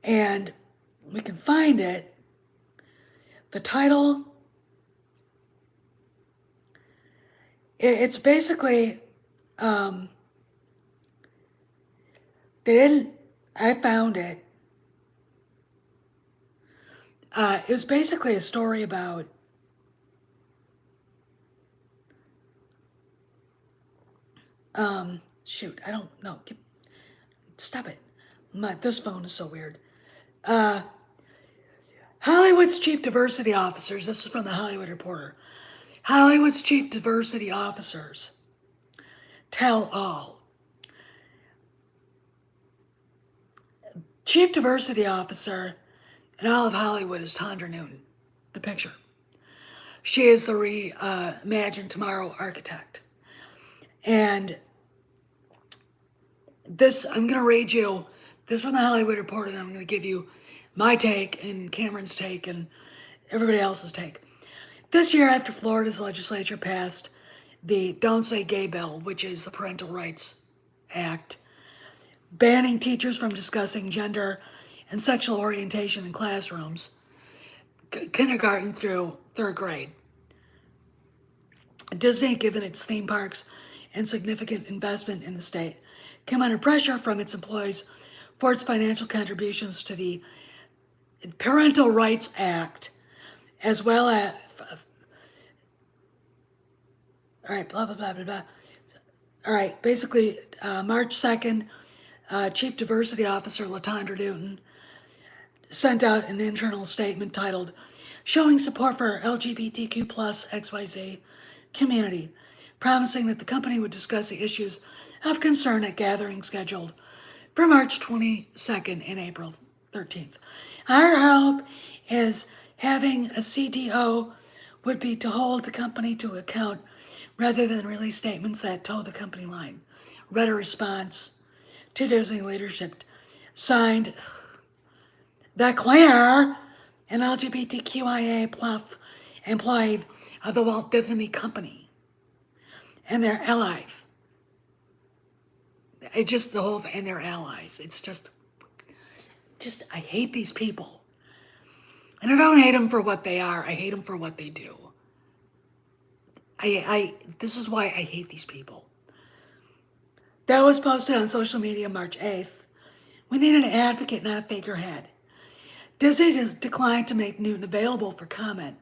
and we can find it. The title, it's basically, um, they didn't, I found it. It was basically a story about shoot, I don't know. Stop it. This phone is so weird. Uh, Hollywood's chief diversity officers, this is from the Hollywood Reporter. Hollywood's chief diversity officers tell all. Chief diversity officer in all of Hollywood is Tondra Newton, the picture. She is the Imagine Tomorrow architect. And this, I'm going to read you this from the Hollywood Reporter, and I'm going to give you my take and Cameron's take and everybody else's take. This year, after Florida's legislature passed the Don't Say Gay bill, which is the Parental Rights Act, banning teachers from discussing gender and sexual orientation in classrooms, kindergarten through third grade. Disney, given its theme parks and significant investment in the state, came under pressure from its employees for its financial contributions to the Parental Rights Act, as well as, all right, blah, blah, blah, blah, blah. All right, basically, March 2nd, Chief Diversity Officer LaTondra Newton sent out an internal statement titled, Showing Support for LGBTQ plus XYZ Community, promising that the company would discuss the issues of concern at gatherings scheduled for March 22nd and April 13th. Our hope is having a CDO would be to hold the company to account rather than release statements that toe the company line. Read a response to Disney leadership. Signed, the Claire, an LGBTQIA plus employee of the Walt Disney Company, and their allies. It just the whole and their allies. It's just I hate these people, and I don't hate them for what they are. I hate them for what they do. This is why I hate these people. That was posted on social media March 8th. We need an advocate, not a figurehead. Disney has declined to make Newton available for comment,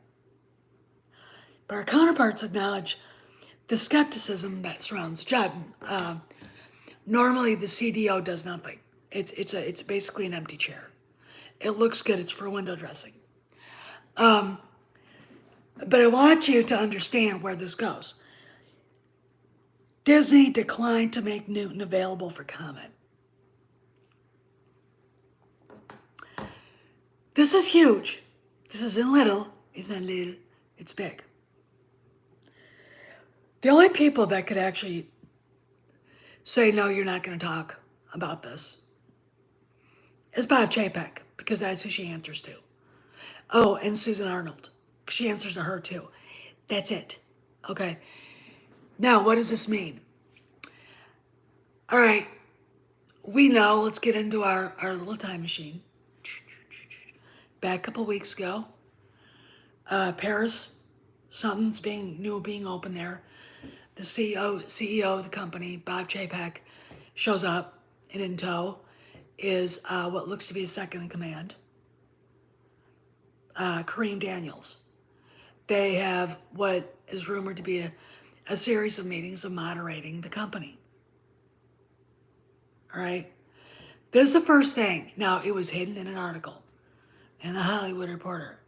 but our counterparts acknowledge the skepticism that surrounds the job. Normally, the CDO does nothing. It's basically an empty chair. It looks good. It's for window dressing. But I want you to understand where this goes. Disney declined to make Newton available for comment. This is huge. This isn't little. It's not little. It's big. The only people that could actually say, no, you're not going to talk about this is Bob Chapek, because that's who she answers to. Oh, and Susan Arnold. She answers to her too. That's it. Okay. Now, what does this mean? All right. We know, let's get into our little time machine. Back a couple weeks ago, Paris, something's being open there. The CEO of the company, Bob Chapek, shows up, and in tow is what looks to be his second in command, Kareem Daniels. They have what is rumored to be a series of meetings of moderating the company. All right? This is the first thing. Now, it was hidden in an article in the Hollywood Reporter.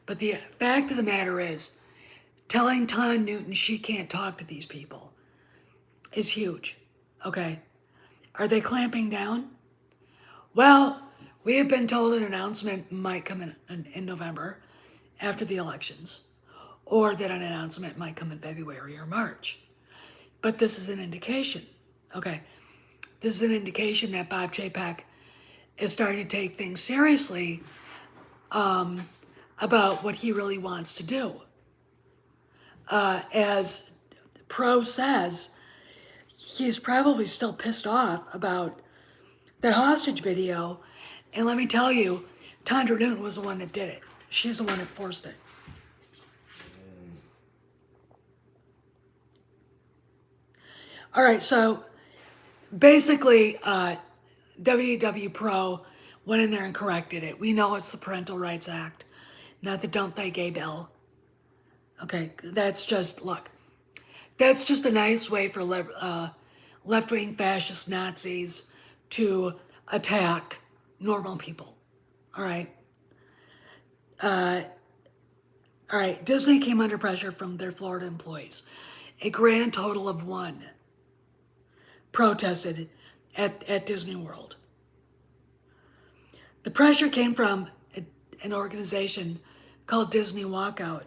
But the fact of the matter is, telling Tondra Newton she can't talk to these people is huge. Okay? Are they clamping down? Well, we have been told an announcement might come in November after the elections, or that an announcement might come in February or March. But this is an indication. Okay? This is an indication that Bob Chapek is starting to take things seriously about what he really wants to do. As Pro says, he's probably still pissed off about that hostage video, and let me tell you, Tondra Newton was the one that did it. She's the one that forced it. All right, so basically, WW Pro went in there and corrected it. We know it's the Parental Rights Act, not the Don't Pay Gay Bill. Okay, that's just, look, that's just a nice way for left-wing fascist Nazis to attack normal people. All right. All right, Disney came under pressure from their Florida employees. A grand total of one protested at Disney World. The pressure came from an organization called Disney Walkout,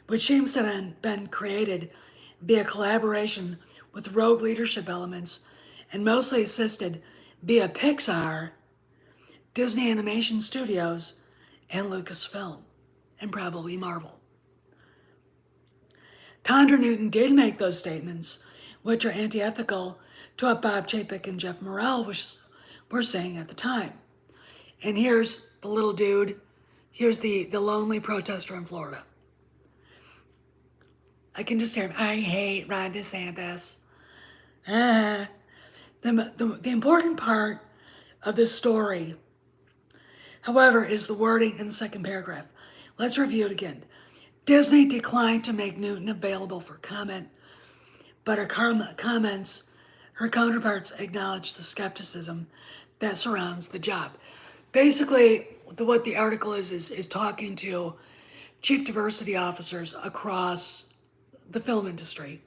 which seems to have been created via collaboration with rogue leadership elements and mostly assisted via Pixar, Disney Animation Studios, and Lucasfilm, and probably Marvel. Tondra Newton did make those statements, which are antithetical to what Bob Chapek and Jeff Morrell were saying at the time. And here's the little dude. Here's the lonely protester in Florida. I can just hear him. I hate Ron DeSantis. The important part of this story, however, is the wording in the second paragraph. Let's review it again. Disney declined to make Newton available for comment, but her comments, her counterparts acknowledged the skepticism that surrounds the job. Basically, what the article is talking to chief diversity officers across the film industry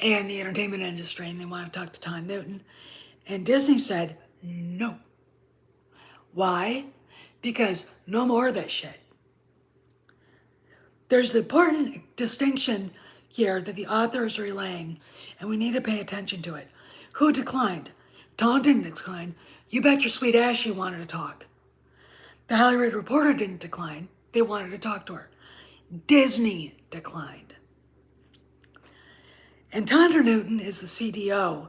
and the entertainment industry, and they want to talk to Tondra Newton. And Disney said, no. Why? Because no more of that shit. There's the important distinction here that the author is relaying, and we need to pay attention to it. Who declined? Tone didn't decline. You bet your sweet ass she wanted to talk. The Hollywood Reporter didn't decline. They wanted to talk to her. Disney declined. And Tondra Newton is the CDO.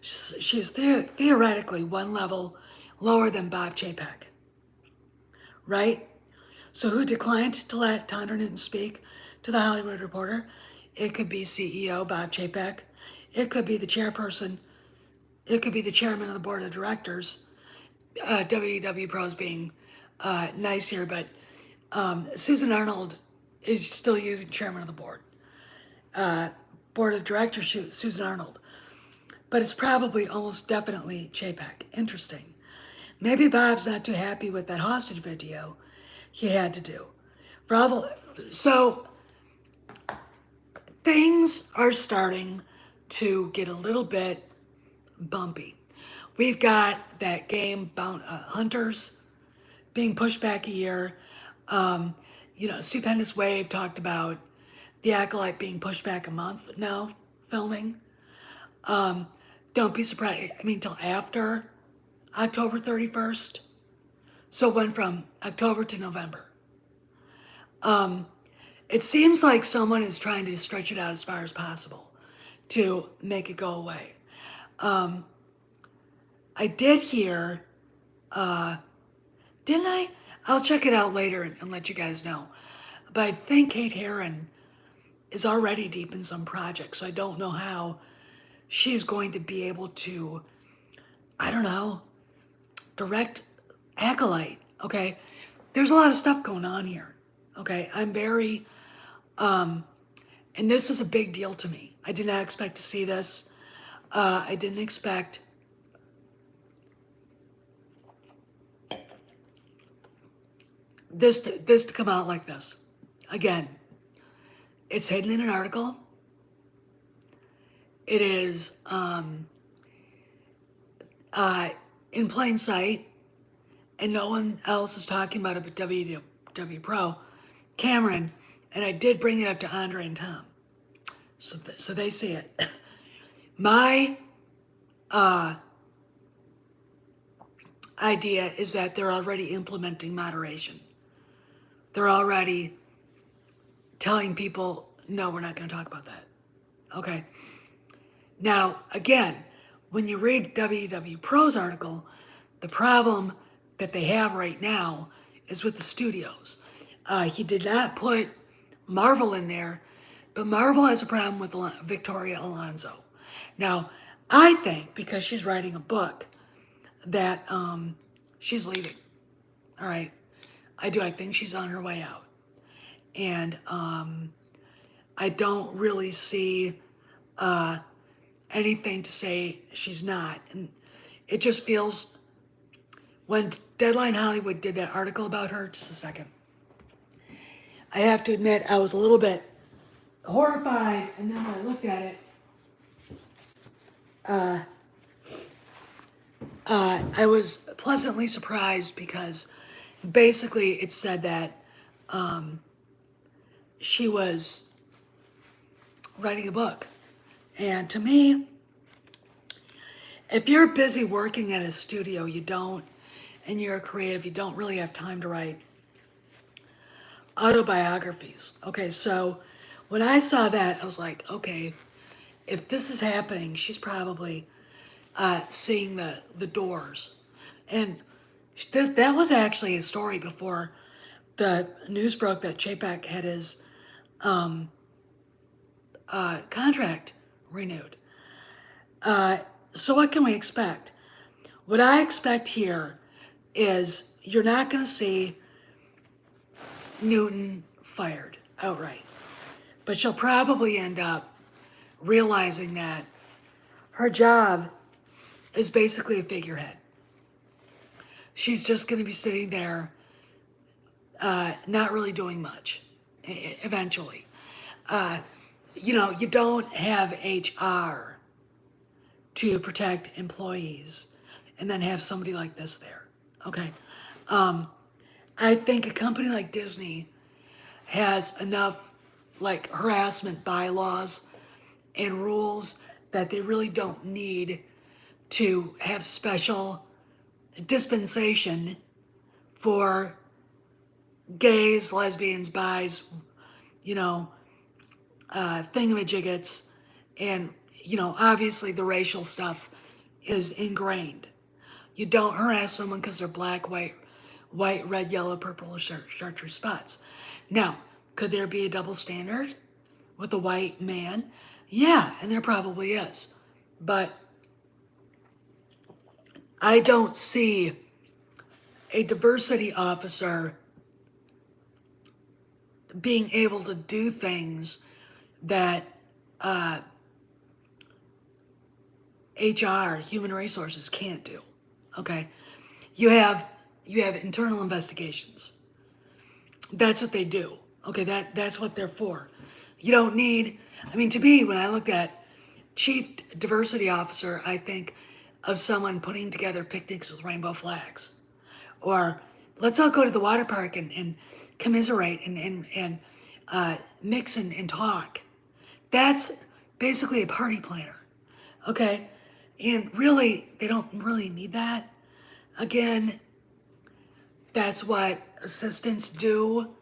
She is theoretically one level lower than Bob Chapek, right? So who declined to let Tondra Newton speak to the Hollywood Reporter? It could be CEO Bob Chapek. It could be the chairperson. It could be the chairman of the board of directors. WW Pro's being nice here, but Susan Arnold is still using chairman of the board. Board of directors, Susan Arnold. But it's probably almost definitely Chapek. Interesting. Maybe Bob's not too happy with that hostage video he had to do. So things are starting to get a little bit bumpy. We've got that game, Hunters, being pushed back a year. Stupendous Wave talked about The Acolyte being pushed back a month now, filming. Don't be surprised, till after October 31st. So it went from October to November. It seems like someone is trying to stretch it out as far as possible to make it go away. I did hear, didn't I? I'll check it out later and let you guys know. But I think Kate Herron is already deep in some projects, so I don't know how she's going to be able to, direct Acolyte, okay? There's a lot of stuff going on here, okay? I'm very, and this was a big deal to me. I did not expect to see this. I didn't expect this to come out like this. Again, it's hidden in an article. It is in plain sight, and no one else is talking about it but WW Pro, Cameron, and I did bring it up to Andre and Tom, so they see it. My idea is that they're already implementing moderation. They're already telling people, no, we're not going to talk about that. Okay. Now, again, when you read WW Pro's article, the problem that they have right now is with the studios. He did not put Marvel in there, but Marvel has a problem with Victoria Alonso. Now, I think because she's writing a book that she's leaving. All right, I do. I think she's on her way out, and I don't really see anything to say she's not. And it just feels when Deadline Hollywood did that article about her. Just a second. I have to admit, I was a little bit horrified, and then when I looked at it, I was pleasantly surprised because basically it said that she was writing a book. And to me, if you're busy working at a studio, and you're a creative, you don't really have time to write autobiographies. Okay, so when I saw that, I was like, okay, if this is happening, she's probably seeing the doors. And that was actually a story before the news broke that Chapek had his contract renewed. So what can we expect? What I expect here is you're not going to see Newton fired outright, but she'll probably end up realizing that her job is basically a figurehead. She's just going to be sitting there, not really doing much eventually. You don't have HR to protect employees and then have somebody like this there. Okay. I think a company like Disney has enough like harassment bylaws and rules that they really don't need to have special dispensation for gays, lesbians, bis, thingamajiggets, and obviously the racial stuff is ingrained. You don't harass someone because they're black, white, red, yellow, purple, or chartreuse spots. Now, could there be a double standard with a white man? Yeah, and there probably is. But I don't see a diversity officer being able to do things that HR, human resources, can't do. Okay, you have internal investigations. That's what they do. Okay, that's what they're for. You don't need. I mean, to me, when I look at chief diversity officer, I think of someone putting together picnics with rainbow flags, or let's all go to the water park and commiserate and mix and talk. That's basically a party planner. Okay, and really, they don't really need that. Again, that's what assistants do,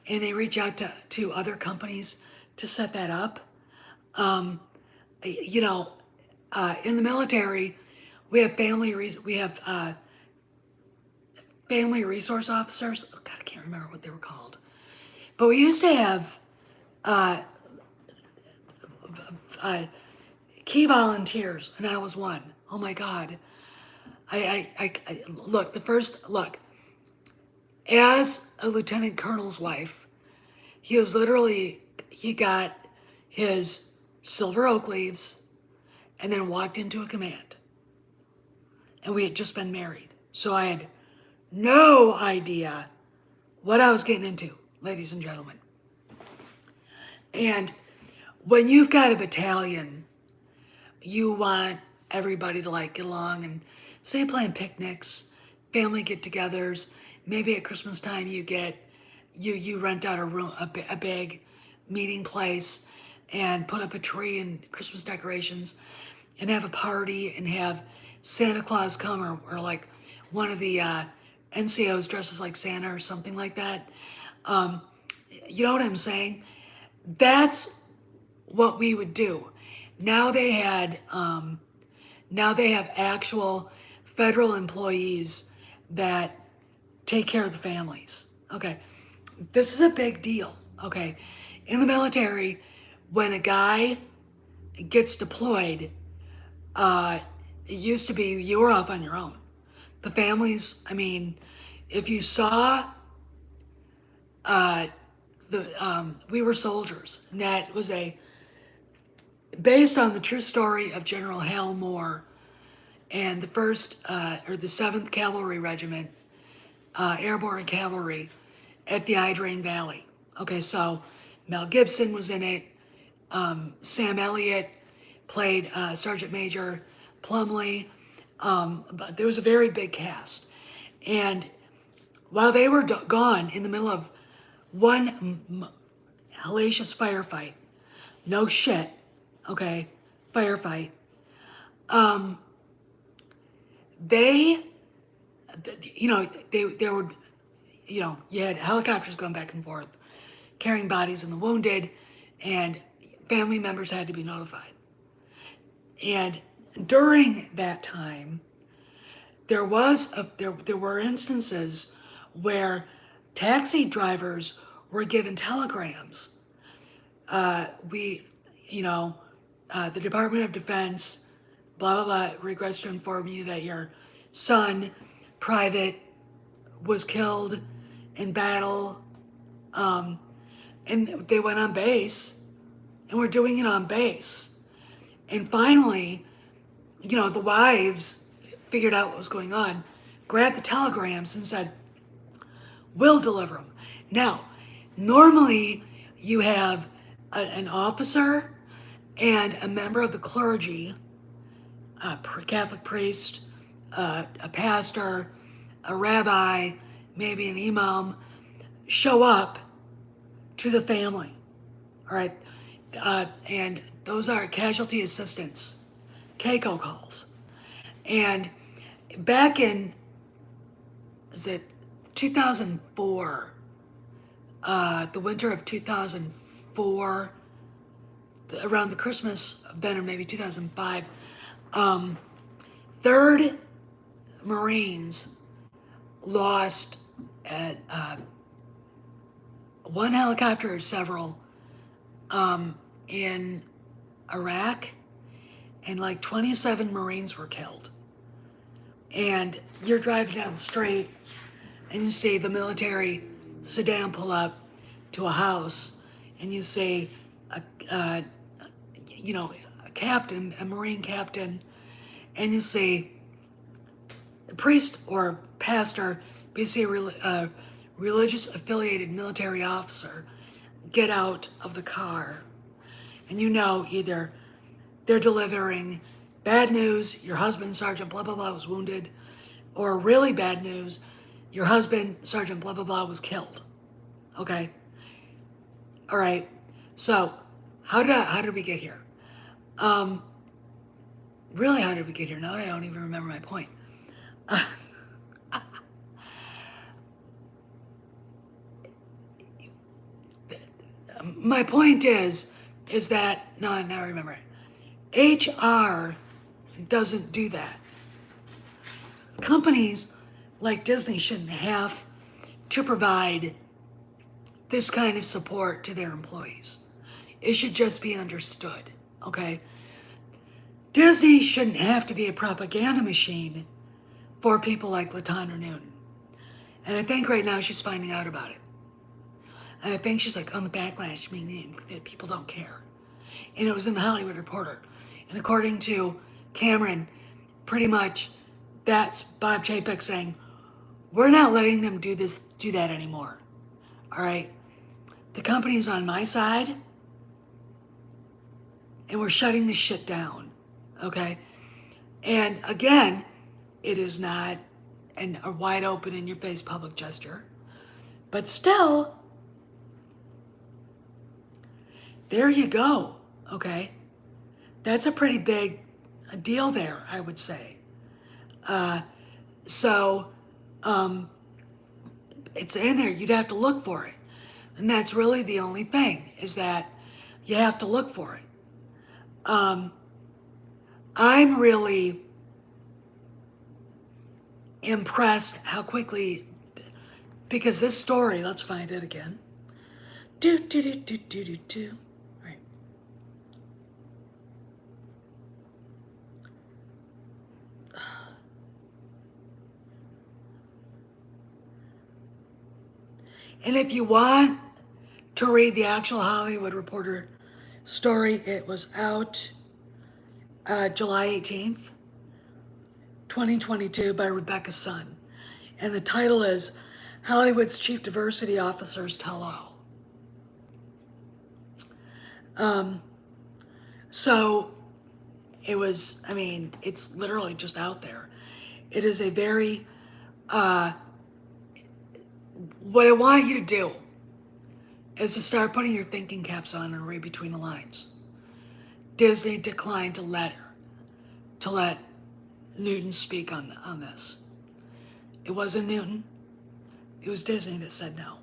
and they reach out to other companies to set that up. In the military, we have family resource officers. Oh God, I can't remember what they were called, but we used to have key volunteers, and I was one. Oh my God. I look, as a lieutenant colonel's wife, he got his silver oak leaves and then walked into a command. And we had just been married. So I had no idea what I was getting into, ladies and gentlemen. And when you've got a battalion, you want everybody to like get along and say plan picnics, family get-togethers. Maybe at Christmas time you rent out a room, a big meeting place, and put up a tree and Christmas decorations, and have a party and have Santa Claus come or like one of the NCOs dresses like Santa or something like that. You know what I'm saying? That's what we would do. Now Now they have actual federal employees that take care of the families. Okay. This is a big deal. Okay. In the military, when a guy gets deployed, it used to be you were off on your own. The families, I mean, if you saw We Were Soldiers, and that was based on the true story of General Hal Moore and the 7th Cavalry Regiment, Airborne Cavalry at the Idrain Valley. Okay, so Mel Gibson was in it. Sam Elliott played Sergeant Major Plumley. But there was a very big cast. And while they were gone in the middle of one hellacious firefight, no shit, okay, firefight, they, they were, you had helicopters going back and forth, carrying bodies and the wounded, and family members had to be notified. And during that time, there were instances where taxi drivers were given telegrams. The Department of Defense, blah, blah, blah, regrets to inform you that your son, private, was killed in battle. And they went on base and were doing it on base. And finally, the wives figured out what was going on, grabbed the telegrams and said, we'll deliver them. Now, normally you have an officer and a member of the clergy, a Catholic priest, a pastor, a rabbi, maybe an imam, show up to the family, all right? And those are casualty assistance, CACO calls. And back in, 2004, the winter of 2004, around the Christmas event, or maybe 2005, 3rd Marines lost at one helicopter or several in Iraq, and like 27 Marines were killed. And you're driving down the street and you see the military sedan pull up to a house, and you see a captain, a Marine captain, and you see a priest or pastor, basically a religious affiliated military officer, get out of the car. And either they're delivering bad news, your husband, Sergeant blah, blah, blah, was wounded, or really bad news, your husband, Sergeant blah, blah, blah, was killed. Okay? All right. So, how did we get here? Really, how did we get here? Now I don't even remember my point. My point is that, no, I now remember it. HR doesn't do that. Companies like Disney shouldn't have to provide this kind of support to their employees. It should just be understood, okay? Disney shouldn't have to be a propaganda machine for people like LaTondra Newton. And I think right now she's finding out about it. And I think she's like on the backlash, meaning that people don't care. And it was in the Hollywood Reporter. And according to Cameron, pretty much that's Bob Chapek saying, we're not letting them do that anymore. All right? The company's on my side, and we're shutting this shit down. Okay? And again, it is not a wide open in your face public gesture. But still, there you go. Okay? That's a pretty big deal there, I would say. It's in there. You'd have to look for it. And that's really the only thing, is that you have to look for it. I'm really impressed how quickly, because this story, let's find it again. Do, do, do, do, do, do, do. Right. And if you want to read the actual Hollywood Reporter story, it was out July 18th, 2022 by Rebecca Sun. And the title is Hollywood's Chief Diversity Officers Tell All. So it was, I mean, it's literally just out there. It is a very, what I want you to do is to start putting your thinking caps on and read between the lines. Disney declined to let Newton speak on this. It wasn't Newton. It was Disney that said no.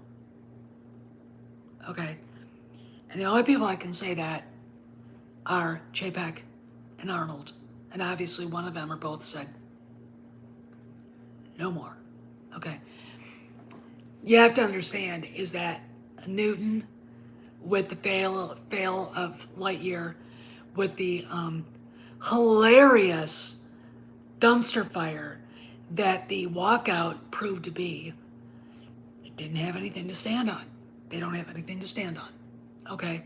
Okay? And the only people I can say that are Chapek and Arnold. And obviously one of them or both said no more. Okay? You have to understand is that Newton, with the fail of Lightyear, with the hilarious dumpster fire that the walkout proved to be, it didn't have anything to stand on. They don't have anything to stand on. Okay?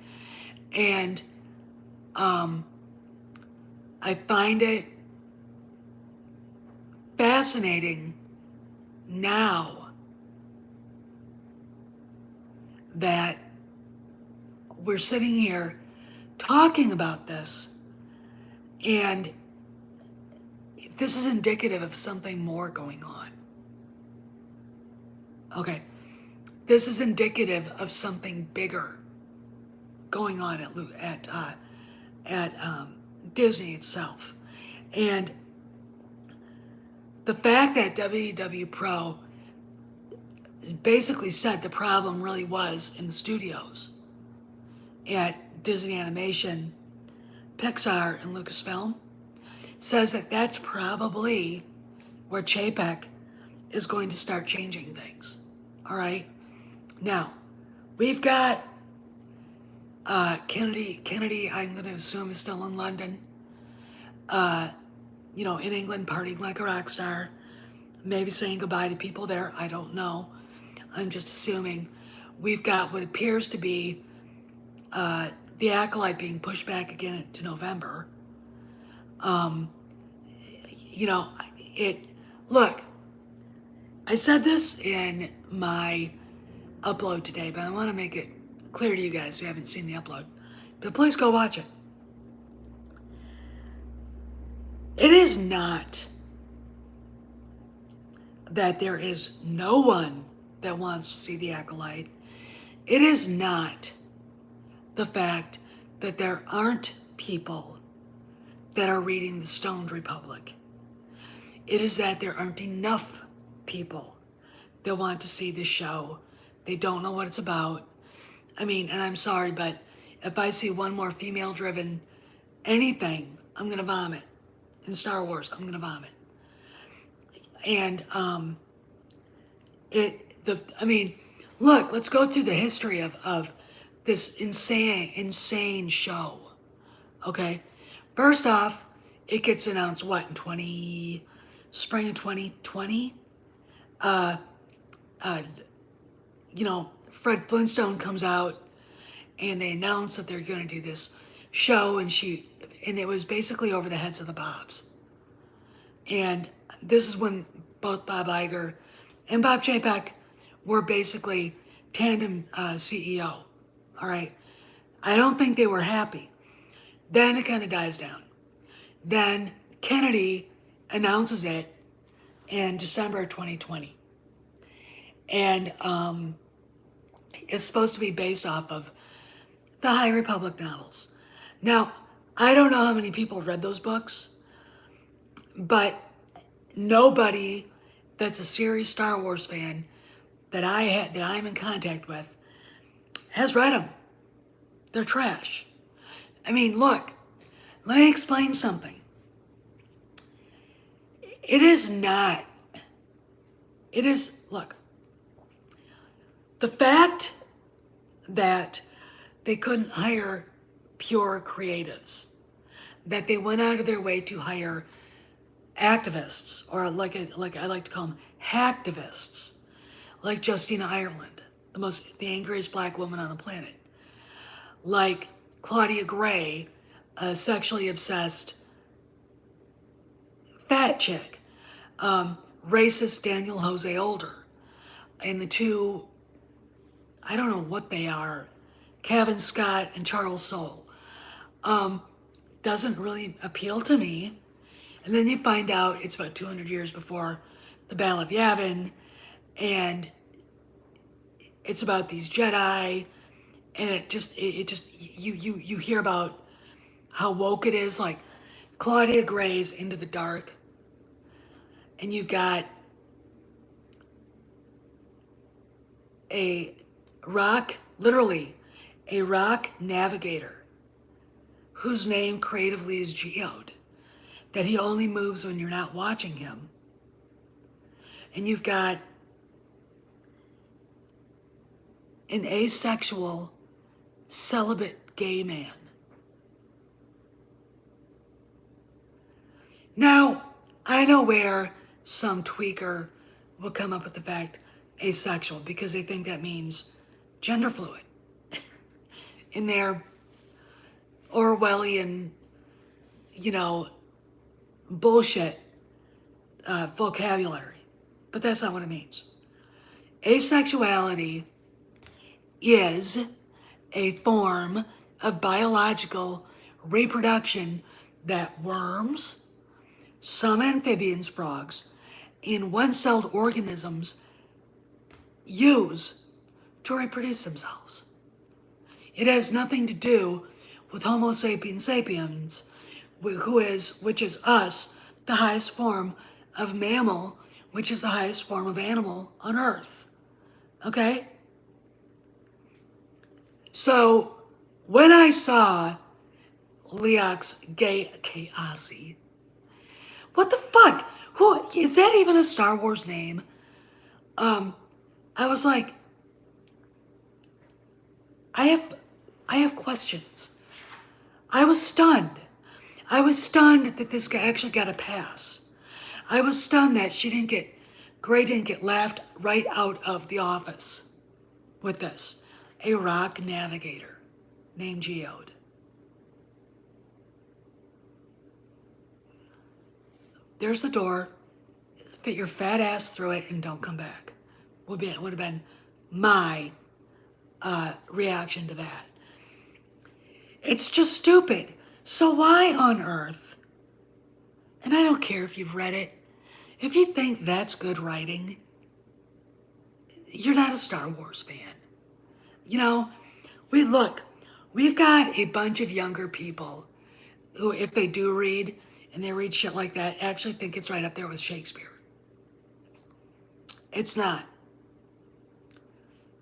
And I find it fascinating now that we're sitting here talking about this, and this is indicative of something more going on. Okay, this is indicative of something bigger going on at Disney itself, and the fact that WW Pro basically said the problem really was in the studios at Disney Animation, Pixar, and Lucasfilm, says that that's probably where Chapek is going to start changing things. All right? Now, we've got Kennedy, I'm going to assume, is still in London. In England, partying like a rock star. Maybe saying goodbye to people there. I don't know. I'm just assuming. We've got what appears to be the Acolyte being pushed back again to November. Look, I said this in my upload today, but I want to make it clear to you guys who haven't seen the upload. But please go watch it. It is not that there is no one that wants to see the Acolyte. It is not the fact that there aren't people that are reading the Stoned Republic. It is that there aren't enough people that want to see the show. They don't know what it's about. I mean, and I'm sorry, but if I see one more female-driven anything, I'm gonna vomit. In Star Wars, I'm gonna vomit. And look, let's go through the history of this insane show. Okay, first off, it gets announced in spring of 2020. Fred Flintstone comes out and they announce that they're going to do this show, and it was basically over the heads of the Bobs. And this is when both Bob Iger and Bob Chapek were basically tandem CEO. All right. I don't think they were happy. Then it kind of dies down. Then Kennedy announces it in December of 2020. And it's supposed to be based off of the High Republic novels. Now, I don't know how many people read those books, but nobody that's a serious Star Wars fan that I'm in contact with has read them. They're trash. I mean, look, let me explain something. It is not. It is, look, the fact that they couldn't hire pure creatives, that they went out of their way to hire activists, or like I like to call them, hacktivists, like Justina Ireland, the angriest black woman on the planet, like Claudia Gray, a sexually obsessed fat chick, racist Daniel Jose Older, and the two, I don't know what they are, Kevin Scott and Charles Soule, doesn't really appeal to me. And then you find out it's about 200 years before the Battle of Yavin, and it's about these Jedi, and you hear about how woke it is, like Claudia Gray's Into the Dark, and you've got a literally a rock navigator whose name creatively is geode, that he only moves when you're not watching him. And you've got an asexual, celibate gay man. Now, I know where some tweaker will come up with the fact asexual because they think that means gender fluid in their Orwellian, bullshit vocabulary. But that's not what it means. Asexuality is a form of biological reproduction that worms, some amphibians, frogs, and one-celled organisms use to reproduce themselves. It has nothing to do with Homo sapiens sapiens, which is us, the highest form of mammal, which is the highest form of animal on Earth. Okay? So, when I saw Leox Gay Kaasi, what the fuck? Who is that even a Star Wars name? I was like, I have questions. I was stunned. I was stunned that this guy actually got a pass. I was stunned that Gray didn't get laughed right out of the office with this. A rock navigator named Geode. There's the door. Fit your fat ass through it and don't come back. Would have been my reaction to that. It's just stupid. So why on earth, and I don't care if you've read it, if you think that's good writing, you're not a Star Wars fan. We've got a bunch of younger people who, if they do read, and they read shit like that, actually think it's right up there with Shakespeare. It's not.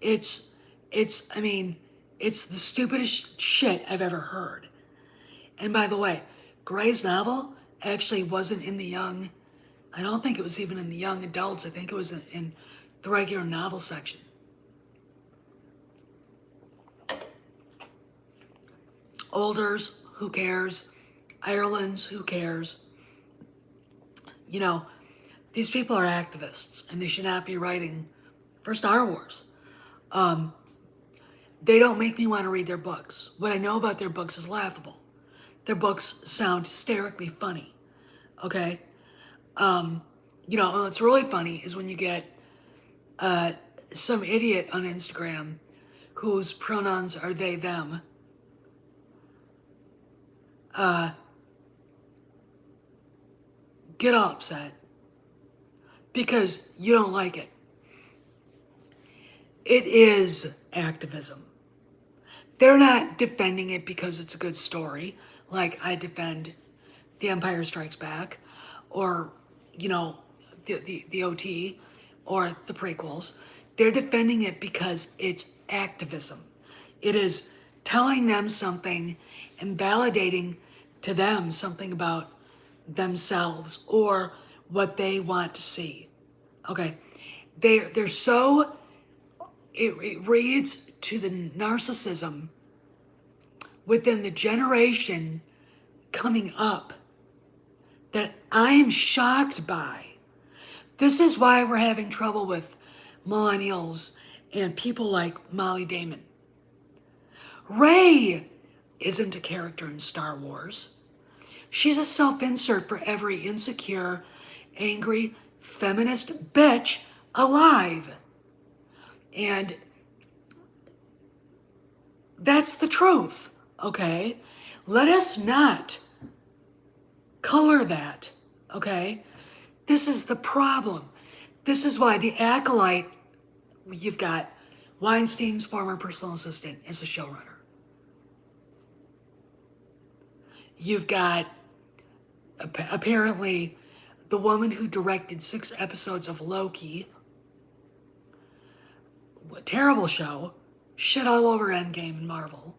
It's the stupidest shit I've ever heard. And by the way, Gray's novel actually wasn't in the young, I don't think it was even in the young adults. I think it was in the regular novel section. Olders, who cares? Ireland's, who cares? These people are activists and they should not be writing for Star Wars. They don't make me want to read their books. What I know about their books is laughable. Their books sound hysterically funny, okay? What's really funny is when you get some idiot on Instagram whose pronouns are they, them, get all upset because you don't like it. It is activism. They're not defending it because it's a good story, like I defend The Empire Strikes Back, or, the OT, or the prequels. They're defending it because it's activism. It is telling them something and validating to them something about themselves or what they want to see. Okay, they're so it reads to the narcissism within the generation coming up that I am shocked by. This is why we're having trouble with millennials and people like Molly Damon. Rey isn't a character in Star Wars. She's a self-insert for every insecure, angry, feminist bitch alive. And that's the truth, okay? Let us not color that, okay? This is the problem. This is why the Acolyte, you've got Weinstein's former personal assistant as a showrunner. You've got apparently the woman who directed 6 episodes of Loki. A terrible show. Shit all over Endgame and Marvel.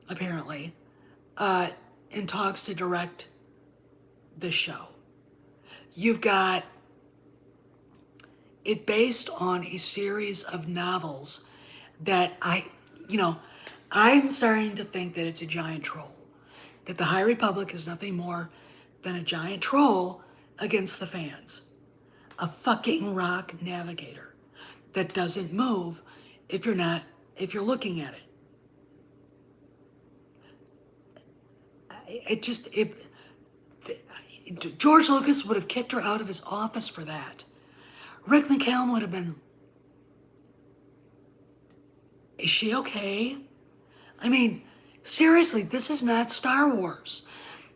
Apparently. In talks to direct this show. You've got it based on a series of novels that I'm starting to think that it's a giant troll. That the High Republic is nothing more than a giant troll against the fans. A fucking rock navigator that doesn't move if you're looking at it. George Lucas would have kicked her out of his office for that. Rick McCallum would have been, is she okay? I mean, seriously, this is not Star Wars.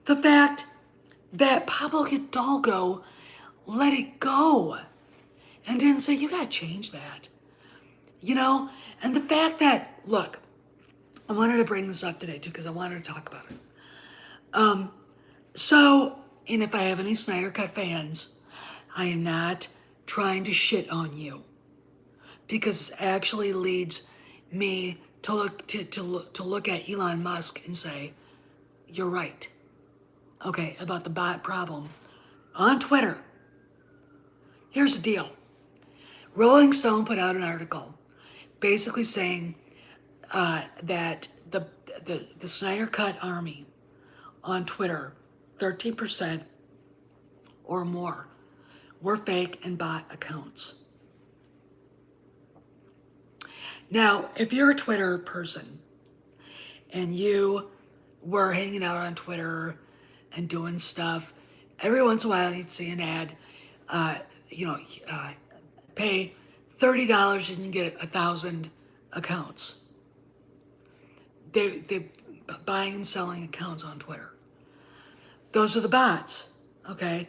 The fact that Pablo Hidalgo let it go and didn't say, you gotta change that. And the fact that, look, I wanted to bring this up today too because I wanted to talk about it. And if I have any Snyder Cut fans, I am not trying to shit on you because it actually leads me to look at Elon Musk and say, you're right. Okay, about the bot problem on Twitter. Here's the deal. Rolling Stone put out an article basically saying that the Snyder Cut army on Twitter, 13% or more, were fake and bot accounts. Now, if you're a Twitter person and you were hanging out on Twitter and doing stuff, every once in a while you'd see an ad, pay $30 and you get 1,000 accounts. They buying and selling accounts on Twitter. Those are the bots, okay?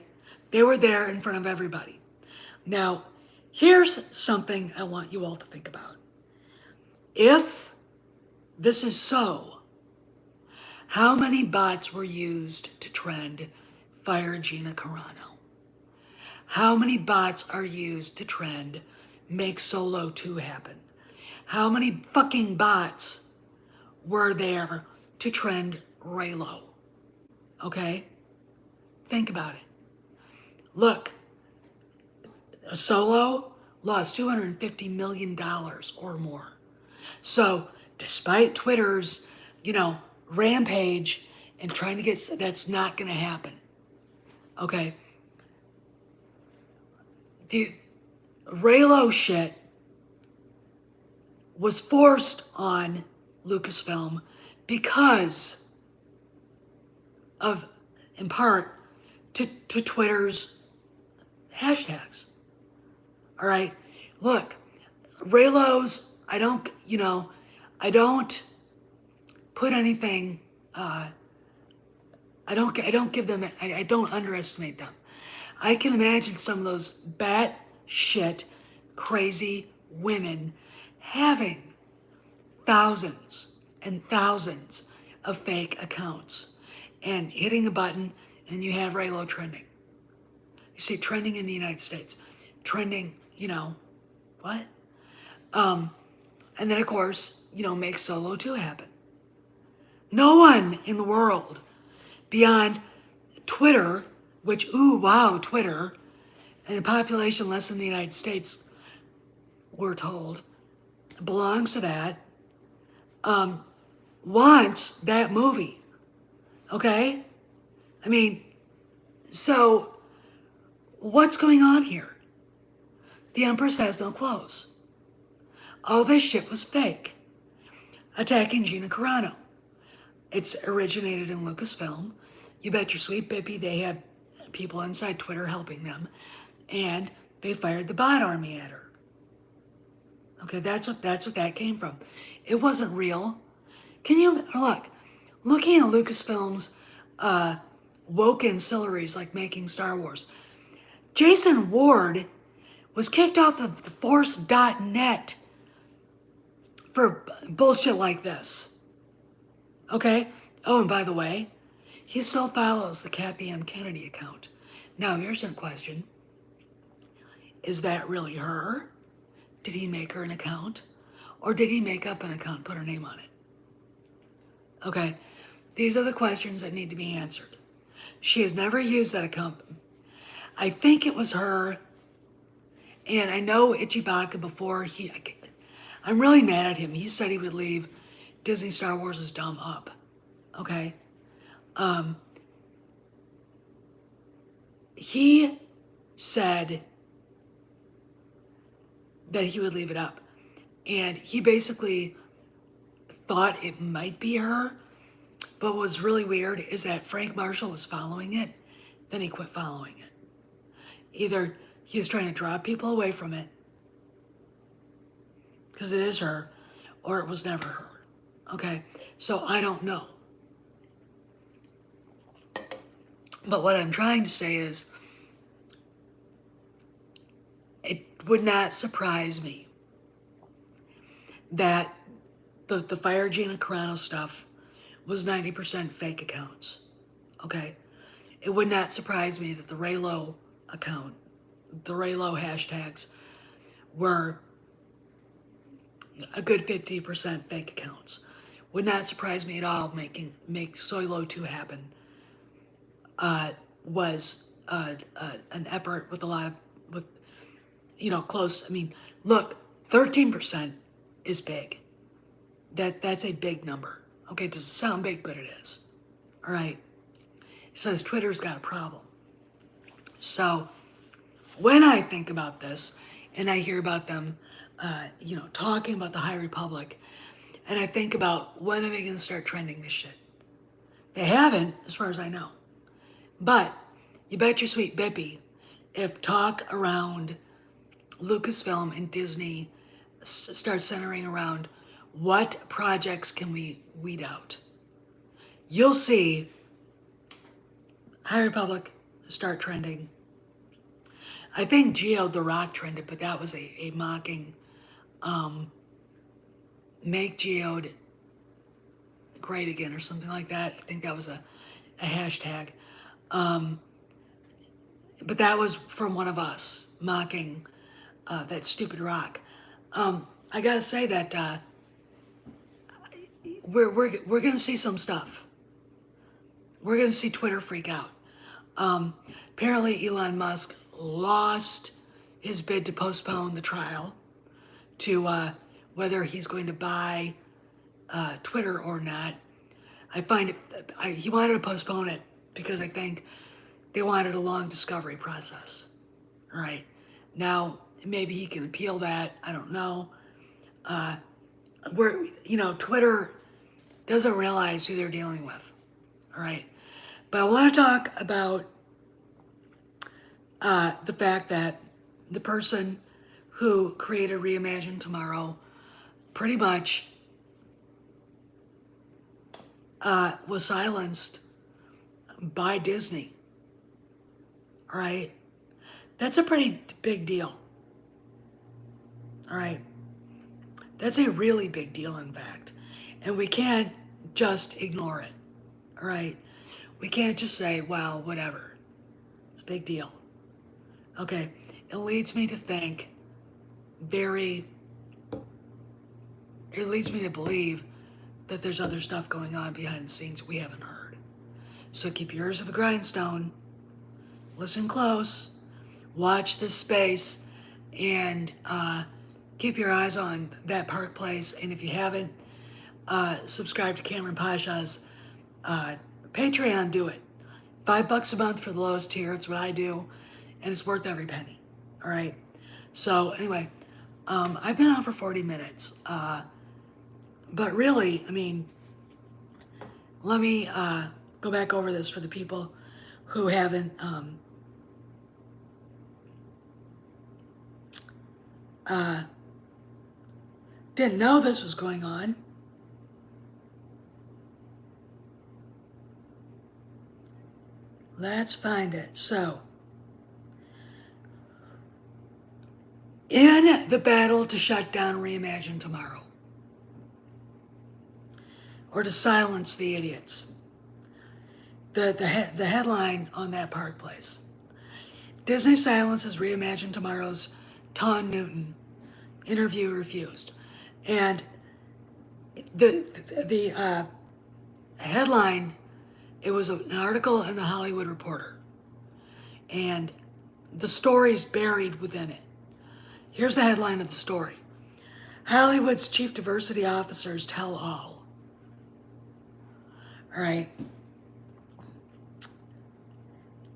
They were there in front of everybody. Now, here's something I want you all to think about. If this is so, how many bots were used to trend Fire Gina Carano? How many bots are used to trend Make Solo 2 happen? How many fucking bots were there to trend Raylo? Okay? Think about it. Look, Solo lost $250 million or more. So, despite Twitter's, rampage and trying to get, that's not going to happen. Okay? The Raylo shit was forced on Lucasfilm because of, in part, to Twitter's hashtags. All right? Look, Raylo's, I don't put anything, I don't give them, I don't underestimate them. I can imagine some of those bat shit crazy women having thousands and thousands of fake accounts and hitting a button and you have Raylo trending. You see trending in the United States, trending, what? And then of course, make Solo 2 happen. No one in the world beyond Twitter which, ooh, wow, Twitter, and a population less than the United States, we're told, belongs to that, wants that movie. Okay? I mean, so what's going on here? The Empress has no clothes. All this shit was fake. Attacking Gina Carano. It's originated in Lucasfilm. You bet your sweet Bippy they had people inside Twitter helping them. And they fired the bot army at her. Okay, that's what that came from. It wasn't real. Can you look? Looking at Lucasfilm's woke ancillaries like making Star Wars. Jason Ward was kicked off of the Force.net for bullshit like this. Okay? Oh, and by the way, he still follows the Kathy M. Kennedy account. Now, here's a question. Is that really her? Did he make her an account? Or did he make up an account and put her name on it? Okay, these are the questions that need to be answered. She has never used that account. I think it was her, and I know Ichibaka before I'm really mad at him. He said he would leave Disney Star Wars' dumb up. Okay? He said that he would leave it up. And he basically thought it might be her. But what was really weird is that Frank Marshall was following it, then he quit following it. Either he was trying to draw people away from it, because it is her, or it was never her. Okay? So I don't know. But what I'm trying to say is, it would not surprise me that the Fire Gina Carano stuff was 90% fake accounts. Okay? It would not surprise me that the Raylo account, the Raylo hashtags, were a good 50% fake accounts. Would not surprise me at all. Make Soylo 2 happen was an effort with a lot of close. I mean, look, 13% is big. That's a big number. Okay, it doesn't sound big, but it is. All right. It says Twitter's got a problem. So when I think about this and I hear about them, talking about the High Republic, and I think about when are they going to start trending this shit? They haven't, as far as I know. But you bet your sweet Bippy, if talk around Lucasfilm and Disney starts centering around what projects can we weed out, you'll see High Republic start trending. I think Geode the Rock trended, but that was a mocking, make Geode great again or something like that. I think that was a hashtag. But that was from one of us mocking that stupid rock. I gotta say that we're gonna see some stuff. We're gonna see Twitter freak out. Apparently Elon Musk lost his bid to postpone the trial to whether he's going to buy Twitter or not. I find he wanted to postpone it because I think they wanted a long discovery process. All right. Now, maybe he can appeal that. I don't know. Twitter doesn't realize who they're dealing with. All right. But I want to talk about the fact that the person who created Reimagine Tomorrow pretty much was silenced by Disney. All right? That's a pretty big deal. All right? That's a really big deal, in fact. And we can't just ignore it. All right? We can't just say, well, whatever. It's a big deal. Okay? It leads me to think it leads me to believe that there's other stuff going on behind the scenes we haven't heard. So keep your ears to the grindstone. listen close, watch this space, and keep your eyes on that Park Place. And if you haven't, subscribe to Cameron Pasha's Patreon, do it. $5 a month for the lowest tier. It's what I do, and it's worth every penny. All right. So anyway, I've been on for 40 minutes, but really, I mean, let me go back over this for the people who haven't didn't know this was going on. Let's find it. So, in the battle to shut down Reimagine Tomorrow, or to silence the idiots, the headline on that Park Place: Disney silences Reimagine Tomorrow's Tawn Newton. Interview refused. And the headline, it was an article in the Hollywood Reporter, and the story's buried within it. Here's the headline of the story: Hollywood's chief diversity officers tell all. All right.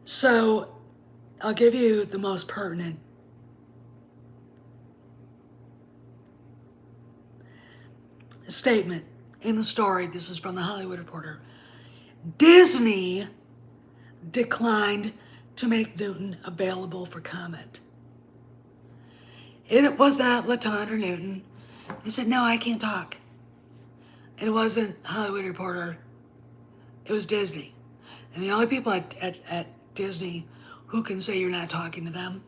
So I'll give you the most pertinent. Statement in the story. This is from the Hollywood Reporter. Disney declined to make Newton available for comment. It was not LaTondra Newton. He said, no, I can't talk. And it wasn't Hollywood Reporter. It was Disney. And the only people at Disney who can say you're not talking to them: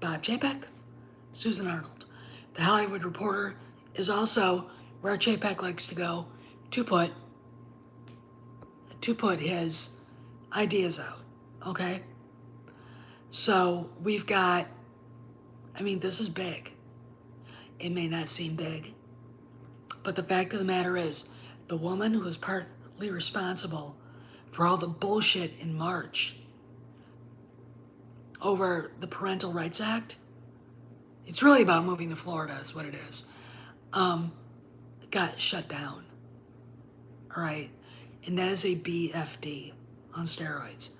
Bob Chapek, Susan Arnold. The Hollywood Reporter is also where Chapek likes to go to put his ideas out, okay? So we've got, I mean, this is big. It may not seem big, but the fact of the matter is, the woman who was partly responsible for all the bullshit in March over the Parental Rights Act, it's really about moving to Florida is what it is, got shut down. All right. And that is a BFD on steroids.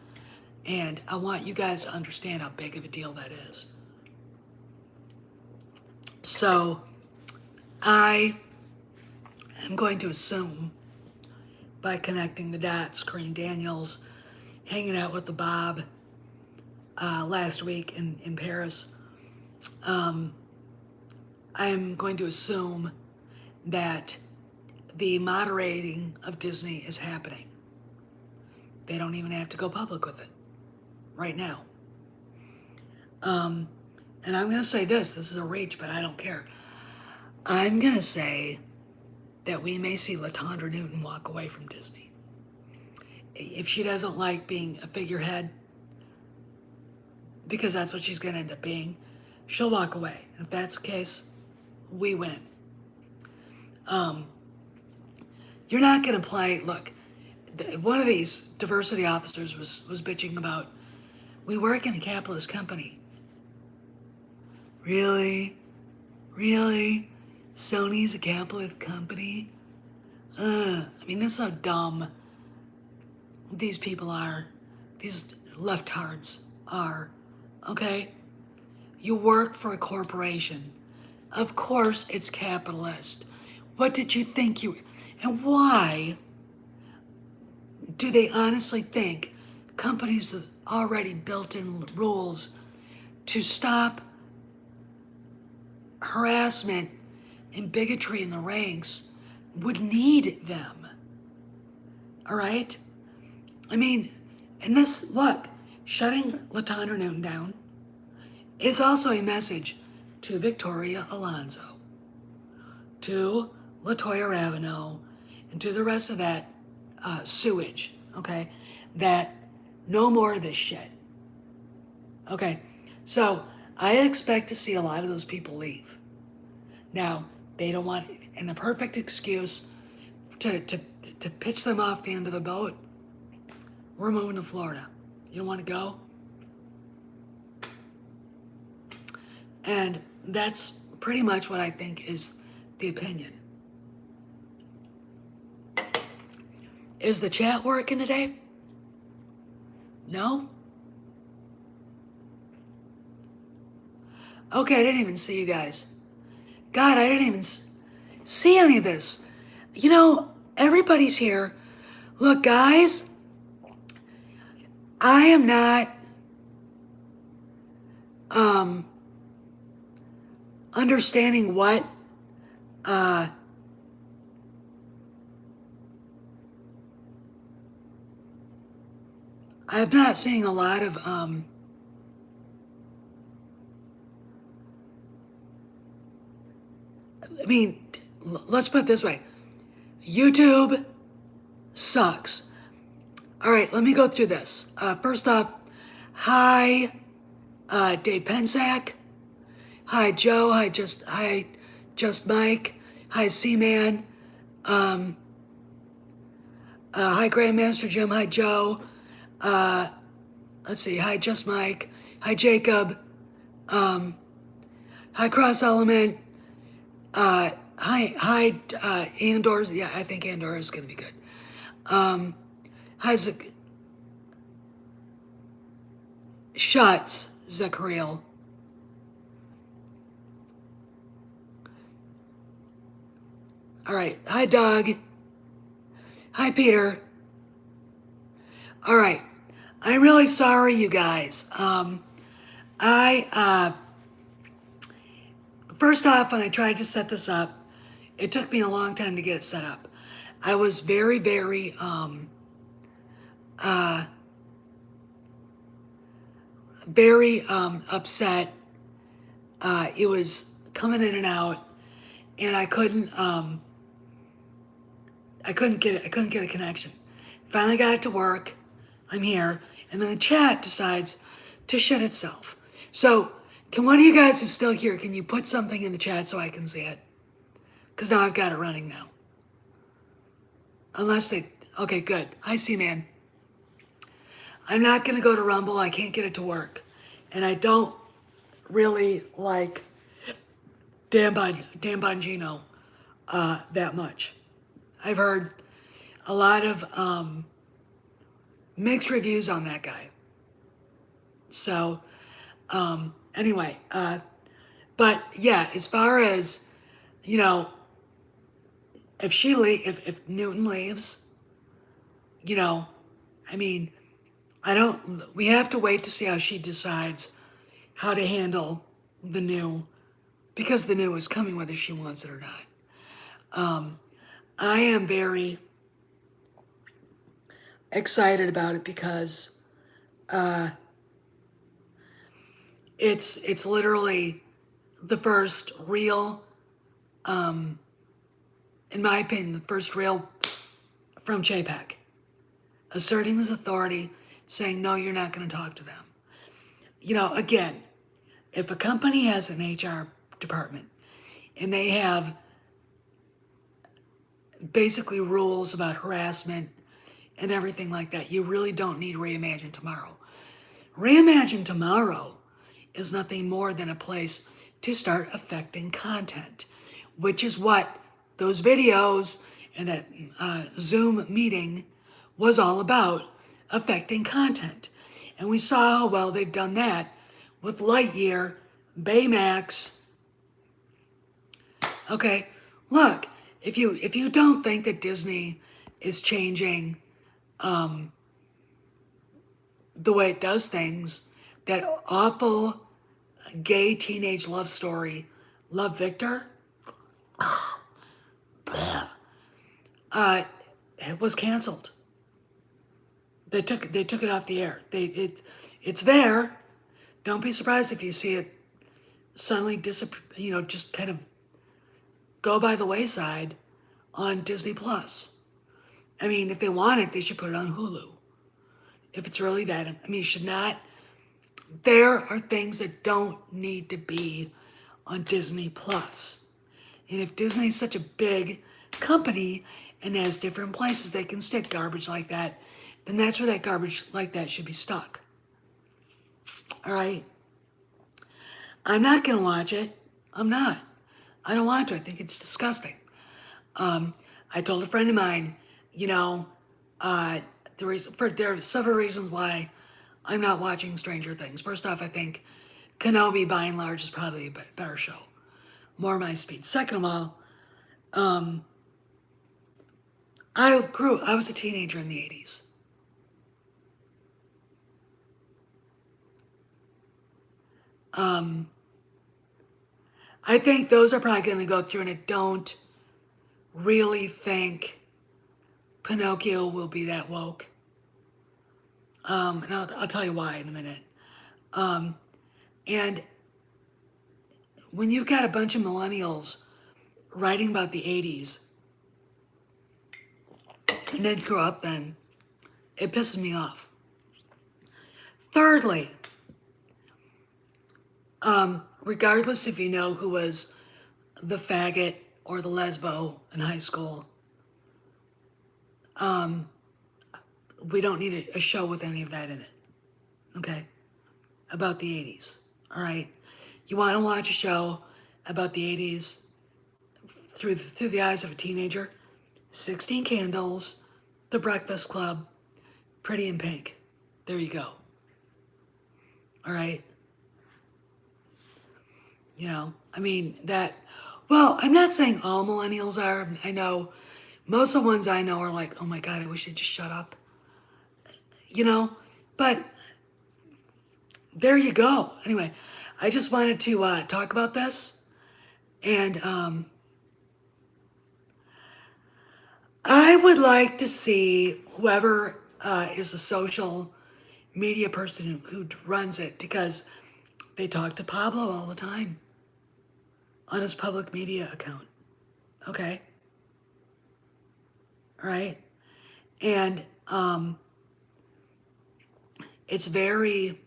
And I want you guys to understand how big of a deal that is. So I am going to assume, by connecting the dots, Kareem Daniels hanging out with the Bob last week in Paris, I am going to assume that the moderating of Disney is happening. They don't even have to go public with it right now. And I'm going to say this is a reach, but I don't care. I'm going to say that we may see LaTondra Newton walk away from Disney. If she doesn't like being a figurehead, because that's what she's going to end up being, she'll walk away. And if that's the case, we win. You're not going to play, look, one of these diversity officers was bitching about, we work in a capitalist company. Really? Really? Sony's a capitalist company? I mean, that's how dumb these people are. These leftards are. Okay? You work for a corporation. Of course it's capitalist. What did you think you... And why do they honestly think companies with already built-in rules to stop harassment and bigotry in the ranks would need them? All right? I mean, and this, look, shutting LaTondra Newton down is also a message to Victoria Alonso, to LaToya Ravenel, and to the rest of that sewage, okay? That no more of this shit. Okay, so I expect to see a lot of those people leave. Now, they don't want, and the perfect excuse to pitch them off the end of the boat, we're moving to Florida. You don't want to go? And that's pretty much what I think is the opinion. Is the chat working today? No? Okay, I didn't even see you guys. God, I didn't even see any of this. You know, everybody's here. Look, guys, I am not understanding what I'm not seeing a lot of I mean, let's put it this way. YouTube sucks. All right, let me go through this. First off, hi, Dave Pensack. Hi, Joe. Just Mike. Hi, C-Man. Hi, Grandmaster Jim. Hi, Joe. Let's see. Hi, Just Mike. Hi, Jacob. Hi, Cross Element. Hi, Andor. Yeah, I think Andor is gonna be good. Hi, Shuts, Zachariel. All right. Hi, Doug. Hi, Peter. All right. I'm really sorry, you guys. First off, when I tried to set this up, it took me a long time to get it set up. I was very, very, upset. It was coming in and out, and I couldn't get it. I couldn't get a connection. Finally got it to work. I'm here, and then the chat decides to shut itself. So, can one of you guys who's still here, can you put something in the chat so I can see it? Because now I've got it running now. Unless they, okay, good. Hi, C-Man. I'm not gonna go to Rumble. I can't get it to work, and I don't really like Dan Bongino that much. I've heard a lot of mixed reviews on that guy. So, anyway, but yeah, as far as, you know, if Newton leaves, you know, I mean, we have to wait to see how she decides how to handle the new, because the new is coming whether she wants it or not. I am very excited about it because it's literally the first real, in my opinion, the first real from JPEG, asserting his authority, saying, no, you're not going to talk to them. You know, again, if a company has an HR department and they have basically rules about harassment and everything like that, you really don't need Reimagine Tomorrow. Reimagine Tomorrow is nothing more than a place to start affecting content, which is what those videos and that Zoom meeting was all about, affecting content. And we saw how well they've done that with Lightyear, Baymax. Okay, look, if you don't think that Disney is changing the way it does things, that awful gay teenage love story, Love Victor, it was canceled. They took it off the air. It's there. Don't be surprised if you see it suddenly disappear. You know, just kind of go by the wayside on Disney Plus. I mean, if they want it, they should put it on Hulu. If it's really that, I mean, you should not. There are things that don't need to be on Disney Plus. And if Disney's such a big company and has different places they can stick garbage like that, then that's where that garbage like that should be stuck. All right? I'm not going to watch it. I'm not. I don't want to. I think it's disgusting. I told a friend of mine, you know, uh, there are several reasons why I'm not watching Stranger Things. First off, I think Kenobi, by and large, is probably a better show. More my speed. Second of all, I was a teenager in the 80s. I think those are probably going to go through, and I don't really think Pinocchio will be that woke. And I'll tell you why in a minute. And when you've got a bunch of millennials writing about the 80s and didn't grow up then, it pisses me off. Thirdly, regardless if you know who was the faggot or the lesbo in high school, we don't need a show with any of that in it. Okay? About the 80s. All right? You want to watch a show about the 80s through the eyes of a teenager? 16 Candles, The Breakfast Club, Pretty in Pink. There you go. All right? You know, I mean, well, I'm not saying all millennials are. I know most of the ones I know are like, oh my God, I wish they'd just shut up. You know, but there you go. Anyway, I just wanted to talk about this. And I would like to see whoever is a social media person who runs it, because they talk to Pablo all the time on his public media account. Okay? All right? And it's very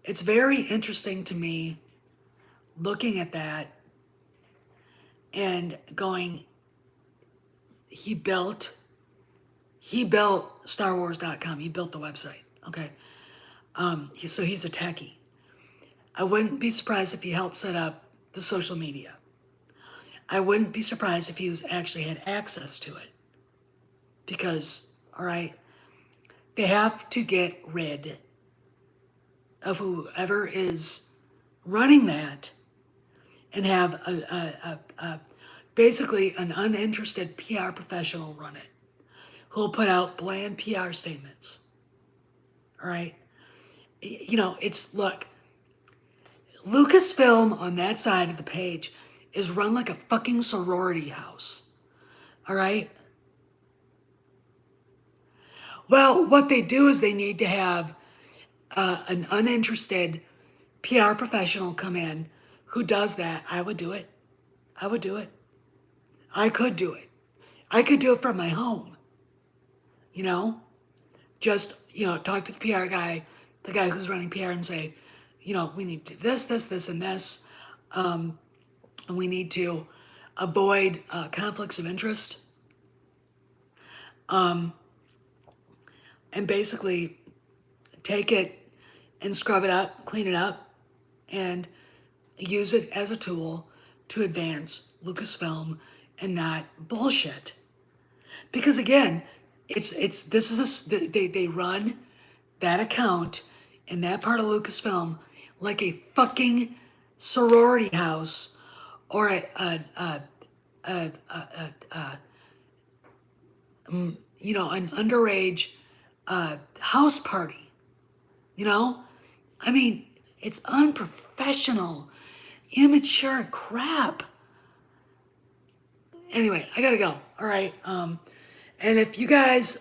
it's very interesting to me looking at that and going, he built StarWars.com. He built the website. Okay. So he's a techie. I wouldn't be surprised if he helped set up the social media. I wouldn't be surprised if he actually had access to it. Because, all right, they have to get rid of whoever is running that and have basically an uninterested PR professional run it, who'll put out bland PR statements. All right? You know, look, Lucasfilm on that side of the page is run like a fucking sorority house. All right? Well, what they do is they need to have an uninterested PR professional come in who does that. I would do it. I would do it. I could do it. I could do it from my home. You know? Just, talk to the PR guy, the guy who's running PR, and say, we need to do this, this, this, and this. And we need to avoid conflicts of interest. And basically take it and scrub it up, clean it up, and use it as a tool to advance Lucasfilm and not bullshit. Because again, they run that account in that part of Lucasfilm like a fucking sorority house or an underage house party. I mean, it's unprofessional, immature crap. Anyway, I gotta go. All right. And if you guys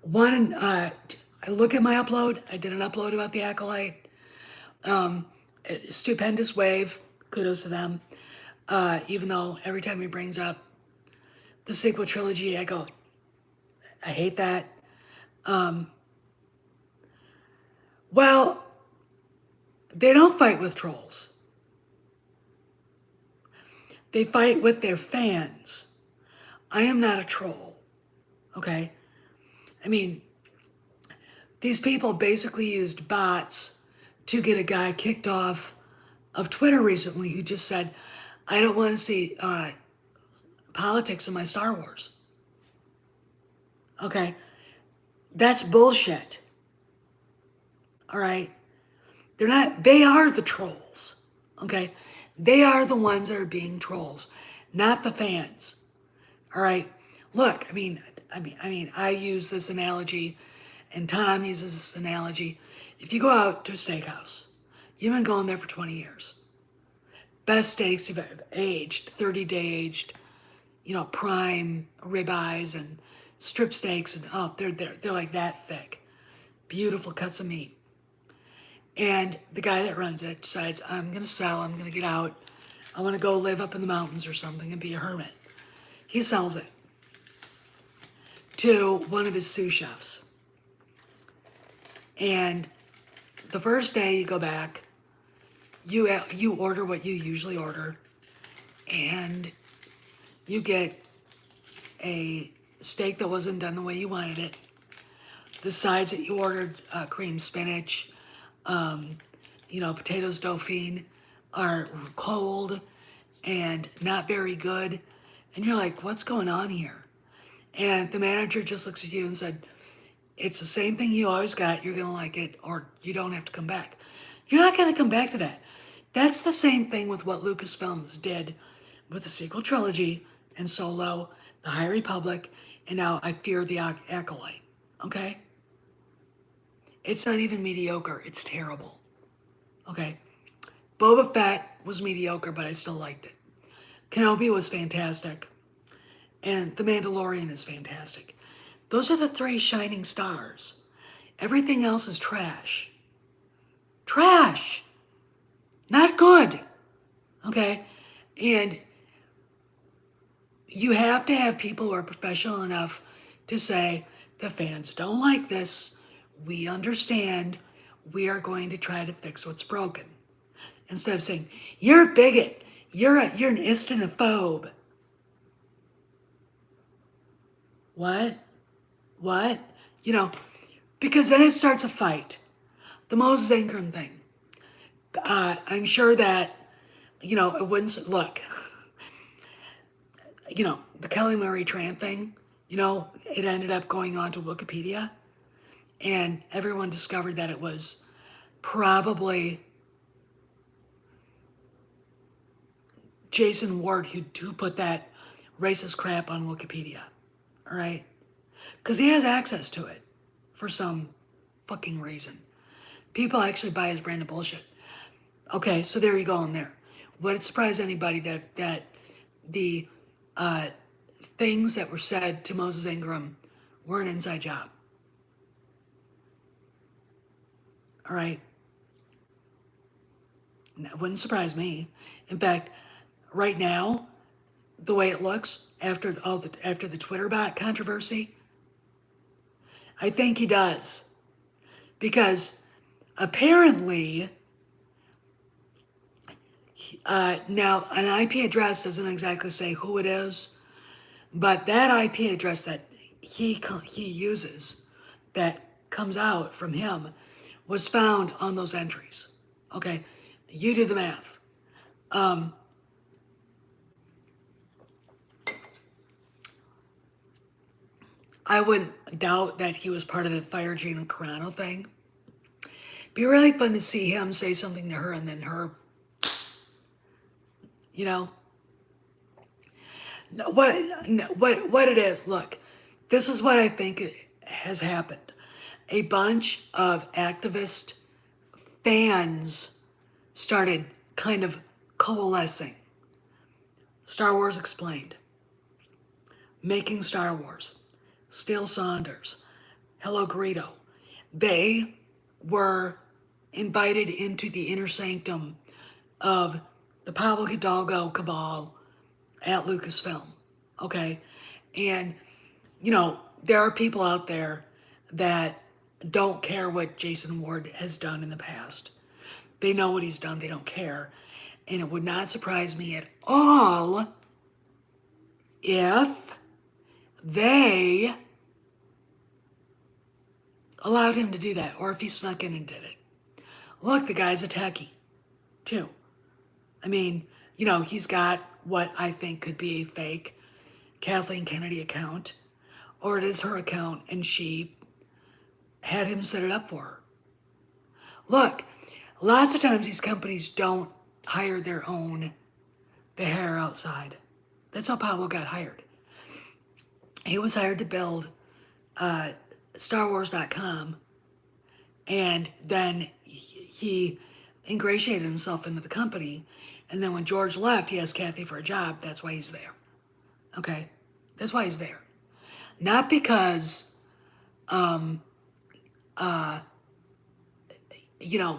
want to look at my upload, I did an upload about the Acolyte. Stupendous wave. Kudos to them. Even though every time he brings up the sequel trilogy, I go, I hate that. Well, they don't fight with trolls. They fight with their fans. I am not a troll, okay? I mean, these people basically used bots to get a guy kicked off of Twitter recently who just said, I don't want to see politics in my Star Wars. Okay? That's bullshit. All right? They are the trolls. Okay? They are the ones that are being trolls, not the fans. All right? Look, I use this analogy, and Tom uses this analogy. If you go out to a steakhouse, you've been going there for 20 years. Best steaks you've ever aged, 30-day aged, prime ribeyes and strip steaks, and they're like that thick. Beautiful cuts of meat. And the guy that runs it decides, I'm gonna get out. I wanna go live up in the mountains or something and be a hermit. He sells it to one of his sous chefs. And the first day you go back, you order what you usually order, and you get a steak that wasn't done the way you wanted it. The sides that you ordered, cream spinach, potatoes dauphine, are cold and not very good. And you're like, what's going on here? And the manager just looks at you and said, it's the same thing you always got. You're going to like it, or you don't have to come back. You're not going to come back to that. That's the same thing with what Lucasfilms did with the sequel trilogy and Solo, The High Republic, and now I Fear the Acolyte. Okay? It's not even mediocre. It's terrible. Okay? Boba Fett was mediocre, but I still liked it. Kenobi was fantastic. And The Mandalorian is fantastic. Those are the three shining stars. Everything else is trash. Trash! Not good. Okay? And you have to have people who are professional enough to say, the fans don't like this. We understand. We are going to try to fix what's broken. Instead of saying, you're a bigot. You're an istinophobe. What? Because then it starts a fight. The Moses Ingram thing. I'm sure that, it wouldn't, look, the Kelly Marie Tran thing, it ended up going on to Wikipedia, and everyone discovered that it was probably Jason Ward who put that racist crap on Wikipedia, all right? Because he has access to it for some fucking reason. People actually buy his brand of bullshit. Okay, so there you go in there. Would it surprise anybody that the things that were said to Moses Ingram were an inside job? All right? That wouldn't surprise me. In fact, right now, the way it looks after the Twitter bot controversy, I think he does. Because apparently, now an IP address doesn't exactly say who it is, but that IP address that he uses, that comes out from him, was found on those entries. Okay, you do the math. I wouldn't doubt that he was part of the Fire Gina Carano thing. Be really fun to see him say something to her and then her, what it is. Look, this is what I think has happened. A bunch of activist fans started kind of coalescing. Star Wars Explained, Making Star Wars, Steele Saunders, Hello Greedo. They were invited into the inner sanctum of the Pablo Hidalgo cabal at Lucasfilm, okay? And, there are people out there that don't care what Jason Ward has done in the past. They know what he's done, they don't care. And it would not surprise me at all if they allowed him to do that, or if he snuck in and did it. Look, the guy's a techie, too. I mean, he's got what I think could be a fake Kathleen Kennedy account, or it is her account, and she had him set it up for her. Look, lots of times these companies don't hire their own, they hire outside. That's how Pablo got hired. He was hired to build StarWars.com, and then he ingratiated himself into the company. And then when George left, he asked Kathy for a job. That's why he's there. Okay? That's why he's there. Not because,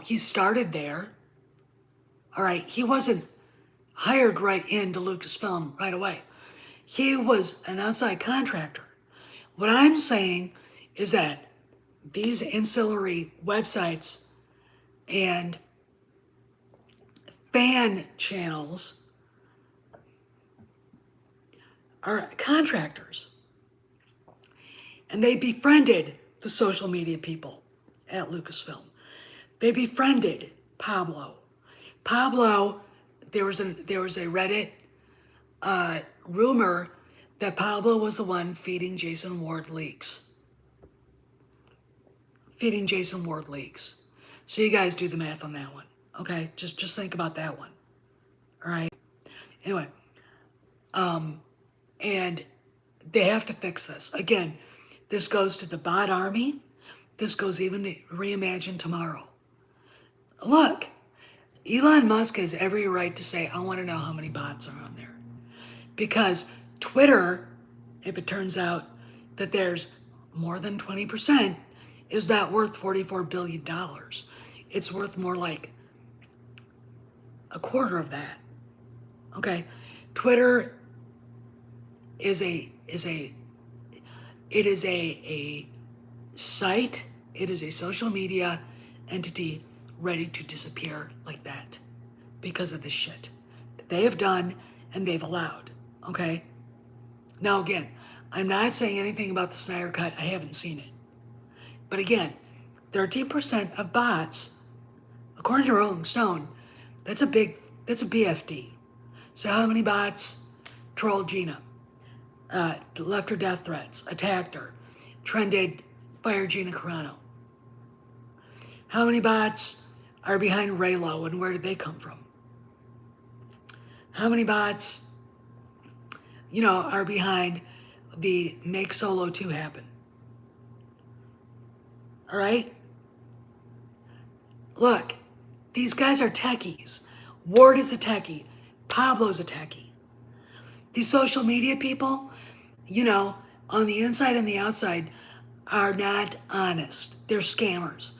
he started there. All right? He wasn't hired right into Lucasfilm right away. He was an outside contractor. What I'm saying is that these ancillary websites and fan channels are contractors. And they befriended the social media people at Lucasfilm. They befriended Pablo. There was a Reddit rumor that Pablo was the one feeding Jason Ward leaks. So you guys do the math on that one. Okay, just think about that one. All right. Anyway, and they have to fix this. Again, this goes to the bot army. This goes even to Reimagine Tomorrow. Look, Elon Musk has every right to say, I want to know how many bots are on there. Because Twitter, if it turns out that there's more than 20%, is not worth $44 billion. It's worth more like a quarter of that. Okay, Twitter is a site. It is a social media entity ready to disappear like that because of this shit that they have done and they've allowed. Okay. Now again, I'm not saying anything about the Snyder Cut. I haven't seen it, but again, 13% of bots, according to Rolling Stone, that's a BFD. So how many bots trolled Gina, left her death threats, attacked her, trended, fired Gina Carano? How many bots are behind Raylo, and where did they come from? How many bots, are behind the Make Solo 2 happen? All right? Look, these guys are techies. Ward is a techie. Pablo's a techie. These social media people, on the inside and the outside, are not honest. They're scammers.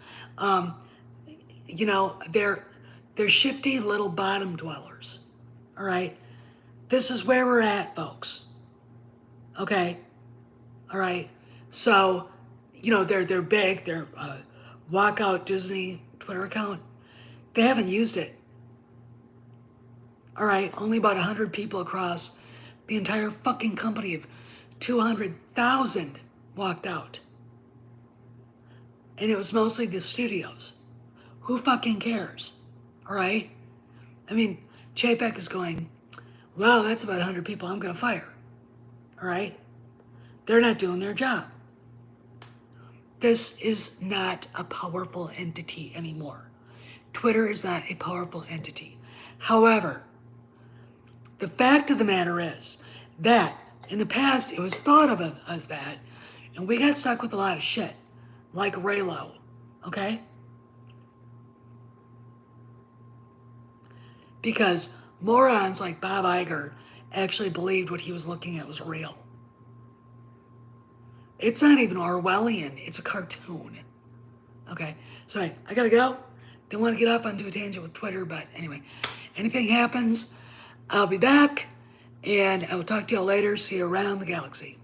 They're shifty little bottom dwellers. All right? This is where we're at, folks. Okay? All right? So, they're big. They're Walkout Disney Twitter account. They haven't used it. All right? Only about 100 people across the entire fucking company of 200,000 walked out. And it was mostly the studios. Who fucking cares? All right? I mean, Chapek is going, well, that's about 100 people I'm going to fire. All right? They're not doing their job. This is not a powerful entity anymore. Twitter is not a powerful entity. However, the fact of the matter is that in the past it was thought of as that, and we got stuck with a lot of shit, like Raylo, okay? Because morons like Bob Iger actually believed what he was looking at was real. It's not even Orwellian, it's a cartoon. Okay, sorry, I gotta go. Didn't want to get off onto a tangent with Twitter, but anyway, anything happens, I'll be back, and I will talk to y'all later. See you around the galaxy.